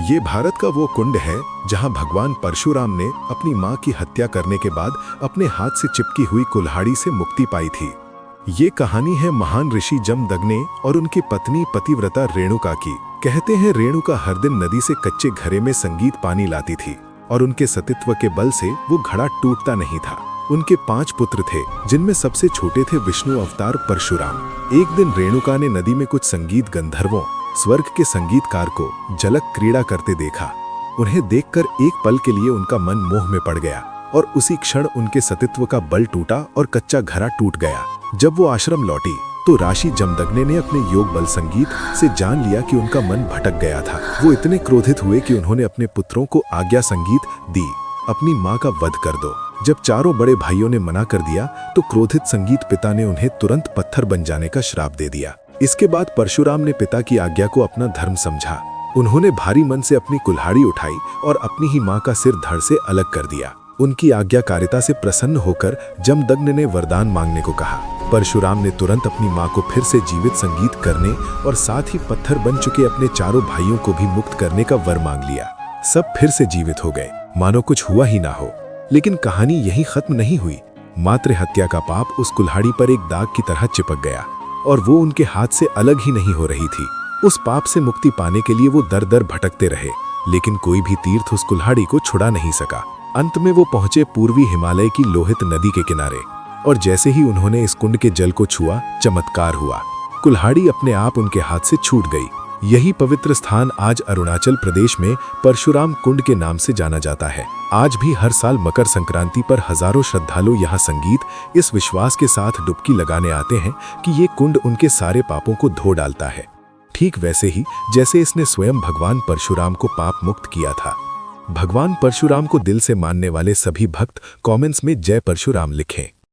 ये भारत का वो कुंड है जहां भगवान परशुराम ने अपनी मां की हत्या करने के बाद अपने हाथ से चिपकी हुई कुल्हाड़ी से मुक्ति पाई थी। ये कहानी है महान ऋषि जमदग्नि और उनकी पत्नी पतिव्रता रेणुका की। कहते हैं रेणुका हर दिन नदी से कच्चे घड़े में संगीत पानी लाती थी और उनके सतीत्व के बल से वो घड़ा टूटता नहीं था। उनके 5 पुत्र थे, जिनमें सबसे छोटे थे विष्णु अवतार परशुराम। एक दिन रेणुका ने नदी में कुछ संगीत गंधर्वों, स्वर्ग के संगीतकार को जलक क्रीड़ा करते देखा। उन्हें देखकर एक पल के लिए उनका मन मोह में पड़ गया और उसी क्षण उनके सतीत्व का बल टूटा और कच्चा घड़ा टूट गया। जब वो आश्रम लौटी तो ऋषि जमदग्नि ने अपने योग बल संगीत से जान लिया कि उनका मन भटक गया था। वो इतने क्रोधित हुए कि उन्होंने अपने पुत्रों को आज्ञा संगीत दी, अपनी मां का वध कर दो। जब चारों बड़े भाइयों ने मना कर दिया तो क्रोधित संगीत पिता ने उन्हें तुरंत पत्थर बन जाने का श्राप दे दिया। इसके बाद परशुराम ने पिता की आज्ञा को अपना धर्म समझा। उन्होंने भारी मन से अपनी कुल्हाड़ी उठाई और अपनी ही मां का सिर धड़ से अलग कर दिया। उनकी आज्ञाकारिता से प्रसन्न होकर जमदग्नि ने वरदान मांगने को कहा। परशुराम ने तुरंत अपनी मां को फिर से जीवित संगीत करने और साथ ही पत्थर बन चुके अपने चारों भाइयों को भी मुक्त करने का वर मांग लिया। सब फिर से जीवित हो गए, मानो कुछ हुआ ही ना हो। लेकिन कहानी यहीं खत्म नहीं हुई। मातृ हत्या का पाप उस कुल्हाड़ी पर एक दाग की तरह चिपक गया और वो उनके हाथ से अलग ही नहीं हो रही थी। उस पाप से मुक्ति पाने के लिए वो दर दर भटकते रहे, लेकिन कोई भी तीर्थ उस कुल्हाड़ी को छुड़ा नहीं सका। अंत में वो पहुंचे पूर्वी हिमालय की लोहित नदी के किनारे और जैसे ही उन्होंने इस कुंड के जल को छुआ, चमत्कार हुआ। कुल्हाड़ी अपने आप उनके हाथ से छूट गई। यही पवित्र स्थान आज अरुणाचल प्रदेश में परशुराम कुंड के नाम से जाना जाता है। आज भी हर साल मकर संक्रांति पर हजारों श्रद्धालु यहाँ संगीत, इस विश्वास के साथ डुबकी लगाने आते हैं कि ये कुंड उनके सारे पापों को धो डालता है, ठीक वैसे ही जैसे इसने स्वयं भगवान परशुराम को पाप मुक्त किया था। भगवान परशुराम को दिल से मानने वाले सभी भक्त कमेंट्स में जय परशुराम लिखें।